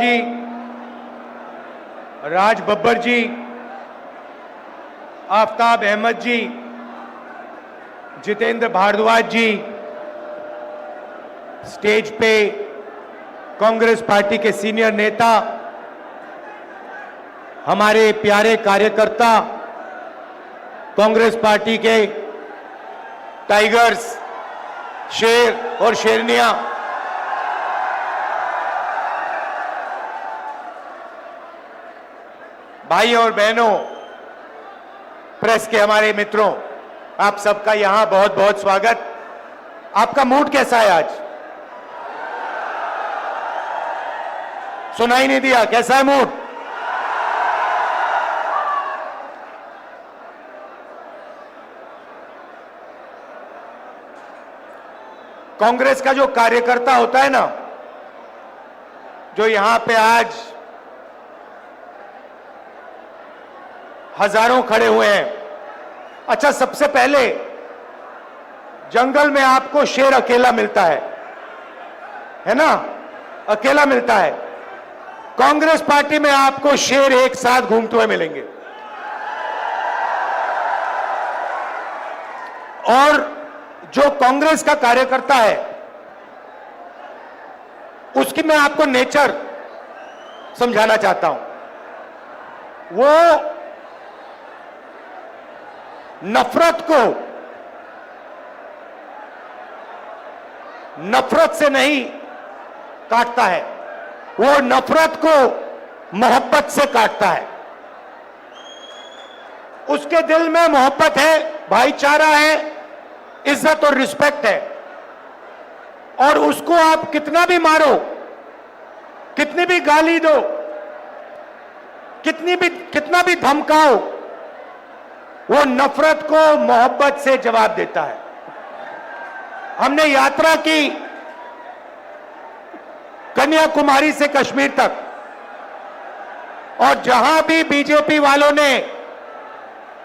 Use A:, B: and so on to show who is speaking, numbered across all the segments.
A: जी, राज बब्बर जी, आफ्ताब अहमद जी, जितेंद्र भारद्वाज जी, stage पे Congress party के senior नेता, हमारे प्यारे कार्यकर्ता, कांग्रेस पार्टी के टाइगर्स, शेर और शेरनियां, भाई और बहनों, प्रेस के हमारे मित्रों, आप सबका यहां बहुत बहुत स्वागत। आपका मूड कैसा है आज? सुनाई नहीं दिया, कैसा है मूड? कांग्रेस का जो कार्यकर्ता होता है ना, जो यहां पे आज हजारों खड़े हुए हैं। अच्छा, सबसे पहले जंगल में आपको शेर अकेला मिलता है ना? अकेला मिलता है। कांग्रेस पार्टी में आपको शेर एक साथ घूमते हुए मिलेंगे। और जो कांग्रेस का कार्यकर्ता है, उसकी मैं आपको नेचर समझाना चाहता हूं। वो नफरत से नहीं काटता है, वो नफरत को मोहब्बत से काटता है। उसके दिल में मोहब्बत है, भाईचारा है, इज्जत और रिस्पेक्ट है। और उसको आप कितना भी मारो, कितनी भी गाली दो, कितना भी धमकाओ, वो नफरत को मोहब्बत से जवाब देता है। हमने यात्रा की कन्याकुमारी से कश्मीर तक, और जहां भी बीजेपी वालों ने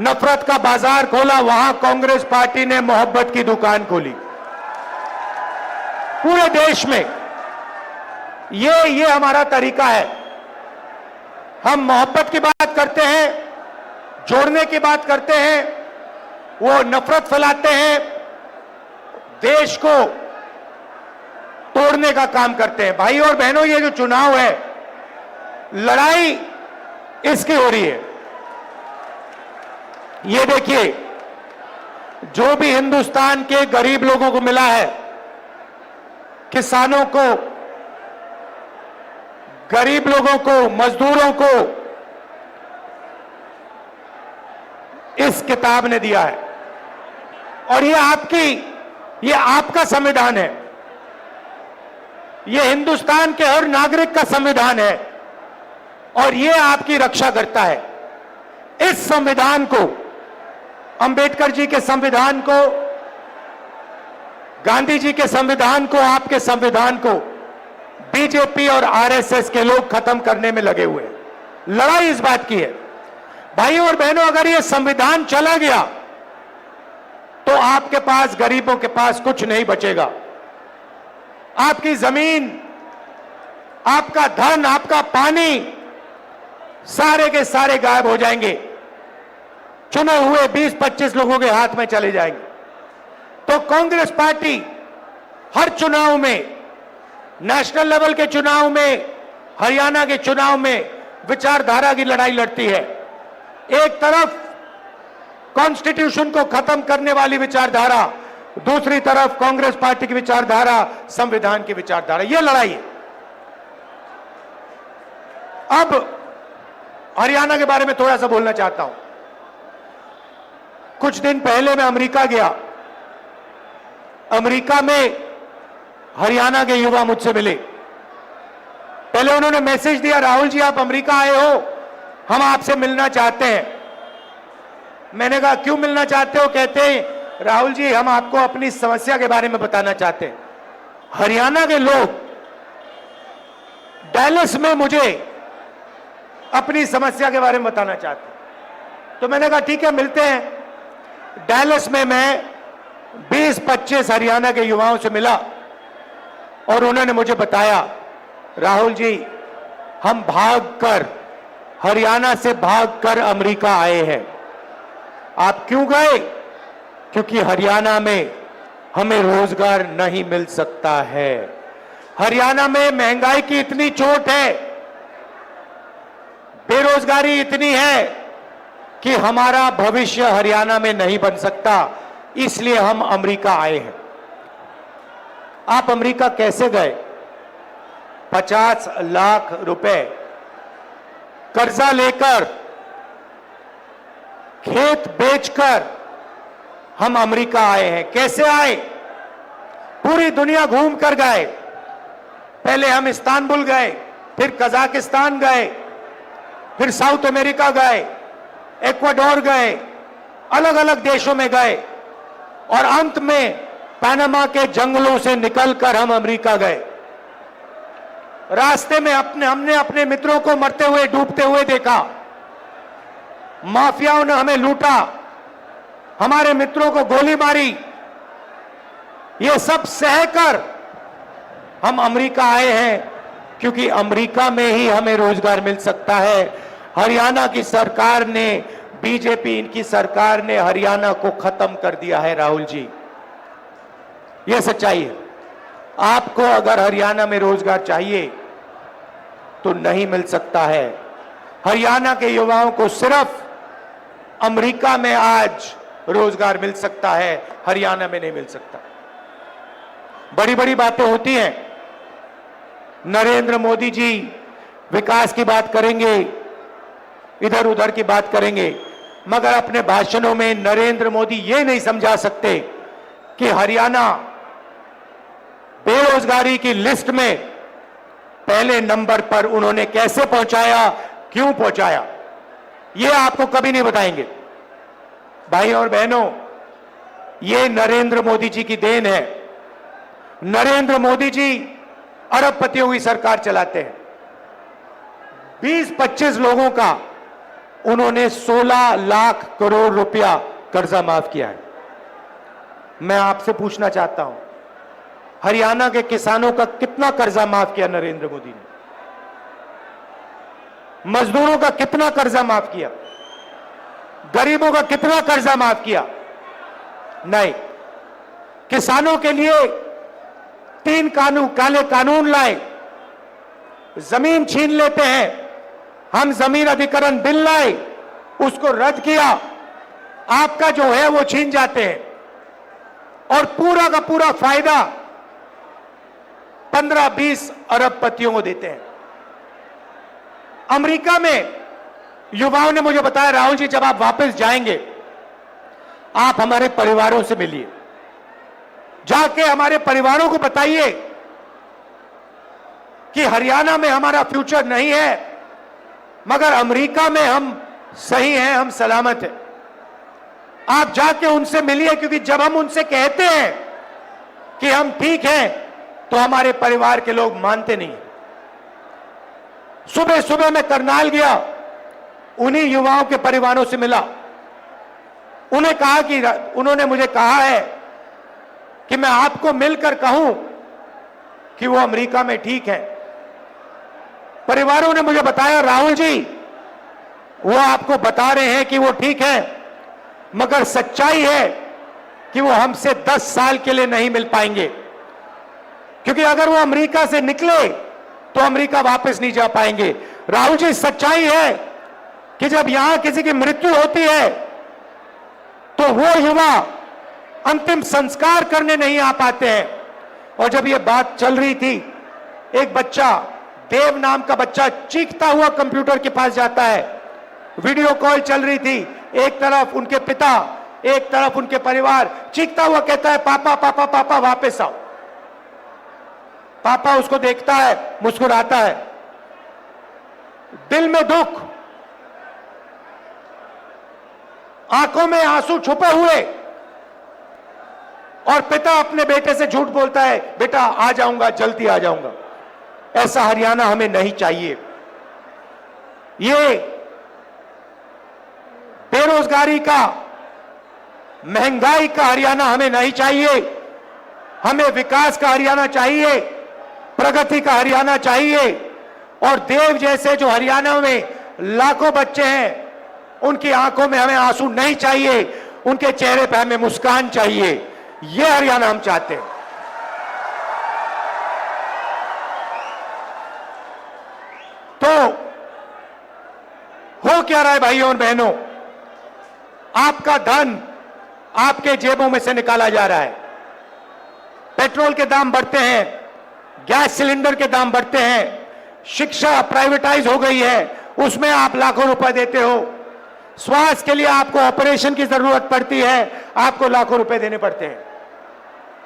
A: नफरत का बाजार खोला, वहां कांग्रेस पार्टी ने मोहब्बत की दुकान खोली। पूरे देश में ये हमारा तरीका है। हम मोहब्बत की बात करते हैं, जोड़ने की बात करते हैं, वो नफरत फैलाते हैं, देश को तोड़ने का काम करते हैं। भाई और बहनों, ये जो चुनाव है, लड़ाई इसकी हो रही है। ये देखिए, जो भी हिंदुस्तान के गरीब लोगों को मिला है, किसानों को, गरीब लोगों को, मजदूरों को इस किताब ने दिया है। और ये आपका संविधान है, ये हिंदुस्तान के हर नागरिक का संविधान है, और ये आपकी रक्षा करता है। इस संविधान को, अंबेडकर जी के संविधान को, गांधी जी के संविधान को, आपके संविधान को बीजेपी और आरएसएस के लोग खत्म करने में लगे हुए हैं। लड़ाई इस बात की है। भाई और बहनों, अगर ये संविधान चला गया तो आपके पास, गरीबों के पास कुछ नहीं बचेगा। आपकी जमीन, आपका धन, आपका पानी, सारे के सारे गायब हो जाएंगे। चुने हुए 20-25 लोगों के हाथ में चले जाएंगे। तो कांग्रेस पार्टी हर चुनाव में, नेशनल लेवल के चुनाव में, हरियाणा के चुनाव में विचारधारा की लड़ाई लड़ती है। एक तरफ कॉन्स्टिट्यूशन को खत्म करने वाली विचारधारा, दूसरी तरफ कांग्रेस पार्टी की विचारधारा, संविधान की विचारधारा। यह लड़ाई है। अब हरियाणा के बारे में थोड़ा सा बोलना चाहता हूं। कुछ दिन पहले मैं अमेरिका गया। अमेरिका में हरियाणा के युवा मुझसे मिले। पहले उन्होंने मैसेज दिया, राहुल जी आप अमेरिका आए हो, हम आपसे मिलना चाहते हैं। मैंने कहा क्यों मिलना चाहते हो? कहते हैं राहुल जी हम आपको अपनी समस्या के बारे में बताना चाहते हैं। हरियाणा के लोग डैलस में मुझे अपनी समस्या के बारे में बताना चाहते हैं। तो मैंने कहा ठीक है, मिलते हैं। डैलस में मैं 20-25 हरियाणा के युवाओं से मिला और उन्होंने मुझे बताया, राहुल जी हम भागकर, हरियाणा से भागकर अमेरिका आए हैं। आप क्यों गए? क्योंकि हरियाणा में हमें रोजगार नहीं मिल सकता है। हरियाणा में महंगाई की इतनी चोट है, बेरोजगारी इतनी है कि हमारा भविष्य हरियाणा में नहीं बन सकता। इसलिए हम अमेरिका आए हैं। आप अमेरिका कैसे गए? 50 लाख रुपए कर्जा लेकर, खेत बेचकर हम अमेरिका आए हैं। कैसे आए? पूरी दुनिया घूम कर गए। पहले हम इस्तांबुल गए, फिर कजाकिस्तान गए, फिर साउथ अमेरिका गए, इक्वाडोर गए, अलग अलग देशों में गए और अंत में पनामा के जंगलों से निकलकर हम अमेरिका गए। रास्ते में हमने अपने मित्रों को मरते हुए, डूबते हुए देखा। माफियाओं ने हमें लूटा, हमारे मित्रों को गोली मारी। ये सब सहकर हम अमेरिका आए हैं, क्योंकि अमेरिका में ही हमें रोजगार मिल सकता है। हरियाणा की सरकार ने, बीजेपी इनकी सरकार ने हरियाणा को खत्म कर दिया है। राहुल जी, यह सच्चाई है। आपको अगर हरियाणा में रोजगार चाहिए तो नहीं मिल सकता है। हरियाणा के युवाओं को सिर्फ अमेरिका में आज रोजगार मिल सकता है, हरियाणा में नहीं मिल सकता। बड़ी बड़ी बातें होती हैं। नरेंद्र मोदी जी विकास की बात करेंगे, इधर उधर की बात करेंगे, मगर अपने भाषणों में नरेंद्र मोदी ये नहीं समझा सकते कि हरियाणा बेरोजगारी की लिस्ट में पहले नंबर पर उन्होंने कैसे पहुंचाया, क्यों पहुंचाया, ये आपको कभी नहीं बताएंगे। भाई और बहनों, ये नरेंद्र मोदी जी की देन है। नरेंद्र मोदी जी अरबपतियों की सरकार चलाते हैं। 20-25 लोगों का उन्होंने 16 लाख करोड़ रुपया कर्जा माफ किया है। मैं आपसे पूछना चाहता हूं, हरियाणा के किसानों का कितना कर्जा माफ किया नरेंद्र मोदी ने? मजदूरों का कितना कर्जा माफ किया? गरीबों का कितना कर्जा माफ किया? नहीं। किसानों के लिए 3 काले कानून लाए, जमीन छीन लेते हैं। हम जमीन अधिग्रहण बिल लाए, उसको रद्द किया, आपका जो है वो छीन जाते हैं और पूरा का पूरा फायदा 15-20 अरबपतियों को देते हैं। अमेरिका में युवाओं ने मुझे बताया, राहुल जी जब आप वापस जाएंगे आप हमारे परिवारों से मिलिए, जाके हमारे परिवारों को बताइए कि हरियाणा में हमारा फ्यूचर नहीं है, मगर अमेरिका में हम सही हैं, हम सलामत हैं। आप जाके उनसे मिलिए, क्योंकि जब हम उनसे कहते हैं कि हम ठीक हैं तो हमारे परिवार के लोग मानते नहीं। सुबह सुबह मैं करनाल गया, उन्हीं युवाओं के परिवारों से मिला। उन्होंने मुझे कहा है कि मैं आपको मिलकर कहूं कि वो अमेरिका में ठीक है। परिवारों ने मुझे बताया, राहुल जी वो आपको बता रहे हैं कि वो ठीक है, मगर सच्चाई है कि वो हमसे 10 साल के लिए नहीं मिल पाएंगे, क्योंकि अगर वो अमेरिका से निकले तो अमेरिका वापस नहीं जा पाएंगे। राहुल जी, सच्चाई है कि जब यहां किसी की मृत्यु होती है तो वो युवा अंतिम संस्कार करने नहीं आ पाते हैं। और जब ये बात चल रही थी, एक बच्चा, देव नाम का बच्चा, चीखता हुआ कंप्यूटर के पास जाता है। वीडियो कॉल चल रही थी, एक तरफ उनके पिता, एक तरफ उनके परिवार, चीखता हुआ कहता है, पापा पापा पापा वापस आओ। पापा उसको देखता है, मुस्कुराता है, दिल में दुख, आंखों में आंसू छुपे हुए, और पिता अपने बेटे से झूठ बोलता है, बेटा आ जाऊंगा, जल्दी आ जाऊंगा। ऐसा हरियाणा हमें नहीं चाहिए। ये बेरोजगारी का, महंगाई का हरियाणा हमें नहीं चाहिए। हमें विकास का हरियाणा चाहिए, प्रगति का हरियाणा चाहिए। और देव जैसे जो हरियाणा में लाखों बच्चे हैं, उनकी आंखों में हमें आंसू नहीं चाहिए, उनके चेहरे पर हमें मुस्कान चाहिए। यह हरियाणा हम चाहते हैं। तो हो क्या रहा है भाइयों और बहनों? आपका धन आपके जेबों में से निकाला जा रहा है। पेट्रोल के दाम बढ़ते हैं, गैस सिलेंडर के दाम बढ़ते हैं, शिक्षा प्राइवेटाइज हो गई है, उसमें आप लाखों रुपए देते हो। स्वास्थ्य के लिए आपको ऑपरेशन की जरूरत पड़ती है, आपको लाखों रुपए देने पड़ते हैं।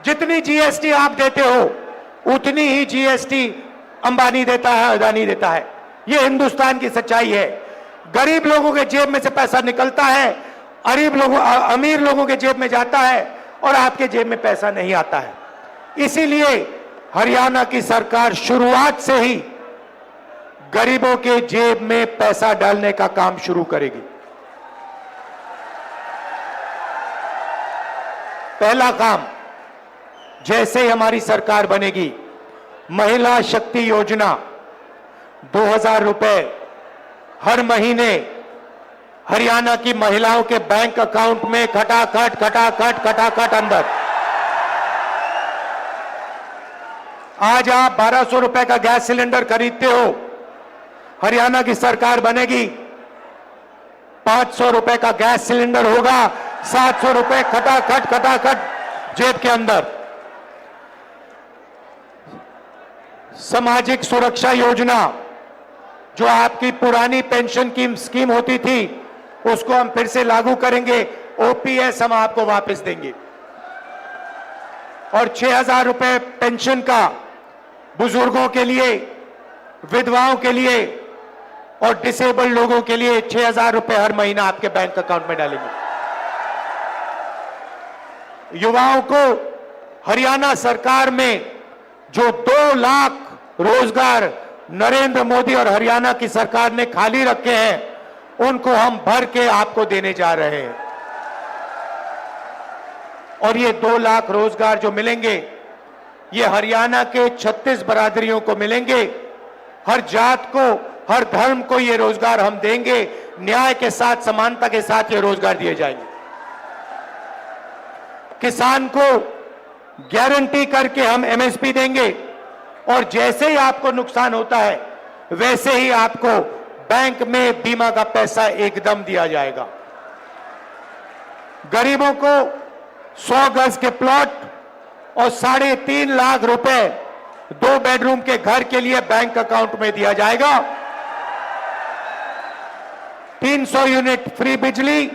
A: जितनी जीएसटी आप देते हो उतनी ही जीएसटी अंबानी देता है, अदानी देता है। यह हिंदुस्तान की सच्चाई है। गरीब लोगों के जेब में से पैसा निकलता है, अमीर लोगों के जेब में जाता है और आपके जेब में पैसा नहीं आता है। इसीलिए हरियाणा की सरकार शुरुआत से ही गरीबों के जेब में पैसा डालने का काम शुरू करेगी। पहला काम, जैसे ही हमारी सरकार बनेगी, महिला शक्ति योजना 2000 रुपए हर महीने हरियाणा की महिलाओं के बैंक अकाउंट में खटाखट अंदर। आज आप 1200 रुपए का गैस सिलेंडर खरीदते हो, हरियाणा की सरकार बनेगी 500 रुपए का गैस सिलेंडर होगा, 700 रुपए खटाखट जेब के अंदर। सामाजिक सुरक्षा योजना, जो आपकी पुरानी पेंशन की स्कीम होती थी, उसको हम फिर से लागू करेंगे। ओपीएस हम आपको वापस देंगे और 6000 रुपए पेंशन का बुजुर्गों के लिए, विधवाओं के लिए और डिसेबल्ड लोगों के लिए 6000 रुपए हर महीना आपके बैंक अकाउंट में डालेंगे। युवाओं को हरियाणा सरकार में जो 2 लाख रोजगार नरेंद्र मोदी और हरियाणा की सरकार ने खाली रखे हैं, उनको हम भर के आपको देने जा रहे हैं। और ये 2 लाख रोजगार जो मिलेंगे, ये हरियाणा के 36 बरादरियों को मिलेंगे। हर जात को, हर धर्म को ये रोजगार हम देंगे। न्याय के साथ, समानता के साथ ये रोजगार दिए जाएंगे। किसान को गारंटी करके हम एमएसपी देंगे और जैसे ही आपको नुकसान होता है, वैसे ही आपको बैंक में बीमा का पैसा एकदम दिया जाएगा। गरीबों को 100 गज के प्लॉट और 3.5 लाख रुपए 2 बेडरूम के घर के लिए बैंक अकाउंट में दिया जाएगा। 300 यूनिट फ्री बिजली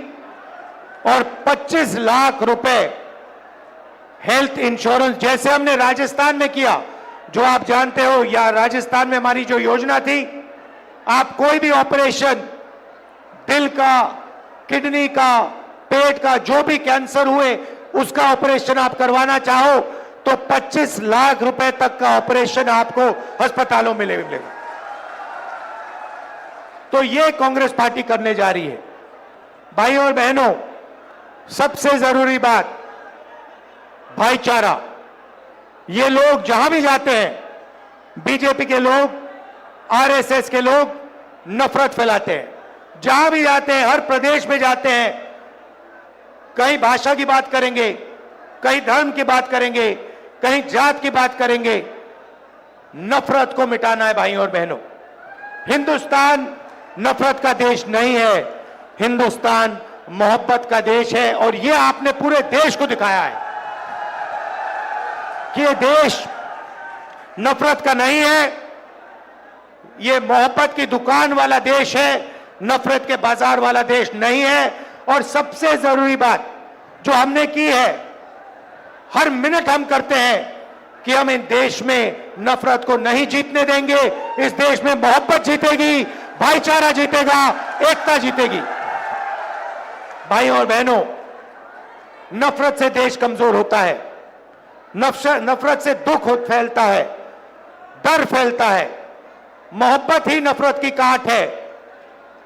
A: और 25 लाख रुपए हेल्थ इंश्योरेंस, जैसे हमने राजस्थान में किया, जो आप जानते हो। या राजस्थान में हमारी जो योजना थी, आप कोई भी ऑपरेशन, दिल का, किडनी का, पेट का, जो भी कैंसर हुए, उसका ऑपरेशन आप करवाना चाहो तो 25 लाख रुपए तक का ऑपरेशन आपको अस्पतालों में मिलेगा। तो ये कांग्रेस पार्टी करने जा रही है। भाइयों और बहनों, सबसे जरूरी बात, भाईचारा। ये लोग जहां भी जाते हैं, बीजेपी के लोग, आरएसएस के लोग नफरत फैलाते हैं। जहां भी जाते हैं, हर प्रदेश में जाते हैं, कहीं भाषा की बात करेंगे, कहीं धर्म की बात करेंगे, कहीं जात की बात करेंगे। नफरत को मिटाना है भाइयों और बहनों। हिंदुस्तान नफरत का देश नहीं है, हिंदुस्तान मोहब्बत का देश है। और यह आपने पूरे देश को दिखाया है कि यह देश नफरत का नहीं है, यह मोहब्बत की दुकान वाला देश है, नफरत के बाजार वाला देश नहीं है। और सबसे जरूरी बात जो हमने की है, हर मिनट हम करते हैं कि हम इन देश में नफरत को नहीं जीतने देंगे। इस देश में मोहब्बत जीतेगी, भाईचारा जीतेगा, एकता जीतेगी। भाइयों और बहनों, नफरत से देश कमजोर होता है, नफरत से दुख फैलता है, डर फैलता है। मोहब्बत ही नफरत की काट है,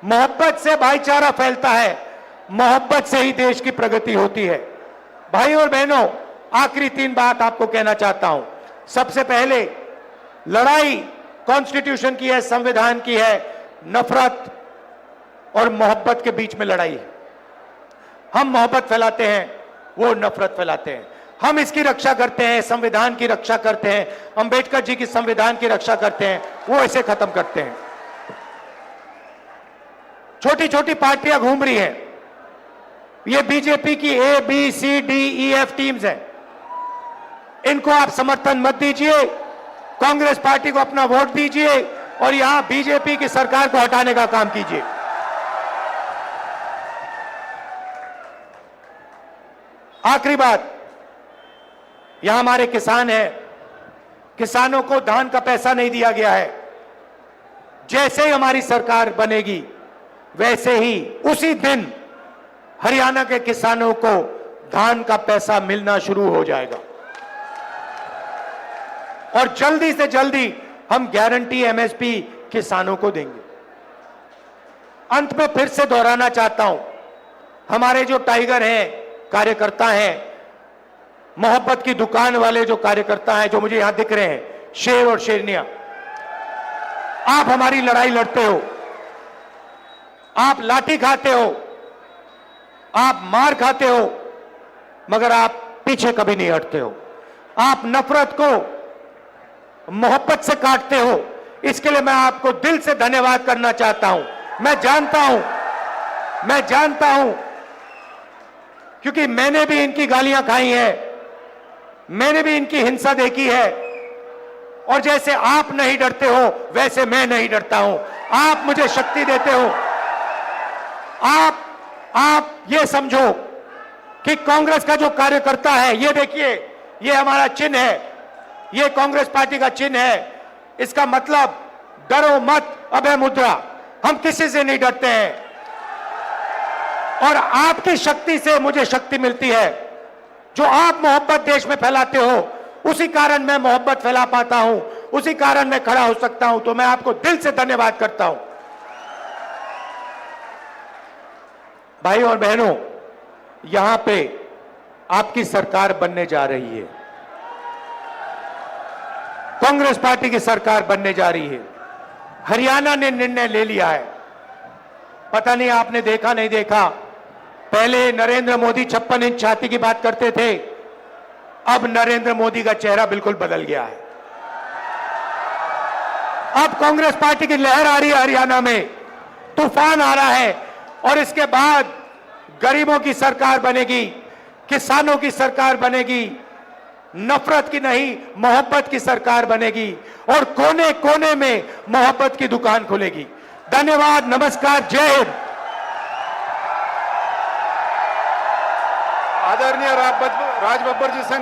A: मोहब्बत से भाईचारा फैलता है, मोहब्बत से ही देश की प्रगति होती है। भाइयों और बहनों, आखिरी 3 बात आपको कहना चाहता हूं। सबसे पहले, लड़ाई कॉन्स्टिट्यूशन की है, संविधान की है, नफरत और मोहब्बत के बीच में लड़ाई है। हम मोहब्बत फैलाते हैं, वो नफरत फैलाते हैं। हम इसकी रक्षा करते हैं, संविधान की रक्षा करते हैं, अंबेडकर जी की संविधान की रक्षा करते हैं, वो इसे खत्म करते हैं। छोटी छोटी पार्टियां घूम रही हैं, ये बीजेपी की A B C D E F teams हैं। इनको आप समर्थन मत दीजिए, कांग्रेस पार्टी को अपना वोट दीजिए और यहां बीजेपी की सरकार को हटाने का काम कीजिए। आखिरी बात, यहां हमारे किसान हैं, किसानों को धान का पैसा नहीं दिया गया है। जैसे ही हमारी सरकार बनेगी वैसे ही उसी दिन हरियाणा के किसानों को धान का पैसा मिलना शुरू हो जाएगा और जल्दी से जल्दी हम गारंटी एमएसपी किसानों को देंगे। अंत में फिर से दोहराना चाहता हूं, हमारे जो टाइगर हैं, कार्यकर्ता हैं, मोहब्बत की दुकान वाले जो कार्यकर्ता हैं, जो मुझे यहां दिख रहे हैं, शेर और शेरनियां, आप हमारी लड़ाई लड़ते हो, आप लाठी खाते हो, आप मार खाते हो, मगर आप पीछे कभी नहीं हटते हो। आप नफरत को मोहब्बत से काटते हो। इसके लिए मैं आपको दिल से धन्यवाद करना चाहता हूं। मैं जानता हूं क्योंकि मैंने भी इनकी गालियां खाई हैं, मैंने भी इनकी हिंसा देखी है और जैसे आप नहीं डरते हो वैसे मैं नहीं डरता हूं। आप मुझे शक्ति देते हो। आप ये समझो कि कांग्रेस का जो कार्यकर्ता है, ये देखिए, ये हमारा चिन्ह है, ये कांग्रेस पार्टी का चिन्ह है। इसका मतलब डरो मत, अभय मुद्रा। हम किसी से नहीं डरते हैं और आपकी शक्ति से मुझे शक्ति मिलती है। जो आप मोहब्बत देश में फैलाते हो, उसी कारण मैं मोहब्बत फैला पाता हूं, उसी कारण मैं खड़ा हो सकता हूं। तो मैं आपको दिल से धन्यवाद करता हूं। भाई और बहनों, यहां पे आपकी सरकार बनने जा रही है, कांग्रेस पार्टी की सरकार बनने जा रही है। हरियाणा ने निर्णय ले लिया है। पता नहीं आपने देखा नहीं देखा, पहले नरेंद्र मोदी 56 इंच छाती की बात करते थे, अब नरेंद्र मोदी का चेहरा बिल्कुल बदल गया है। अब कांग्रेस पार्टी की लहर आ रही है, हरियाणा में तूफान आ रहा है और इसके बाद गरीबों की सरकार बनेगी, किसानों की सरकार बनेगी, नफरत की नहीं मोहब्बत की सरकार बनेगी और कोने कोने में मोहब्बत की दुकान खुलेगी। धन्यवाद, नमस्कार, जय हिंद।
B: आदरणीय राज बब्बर जी संग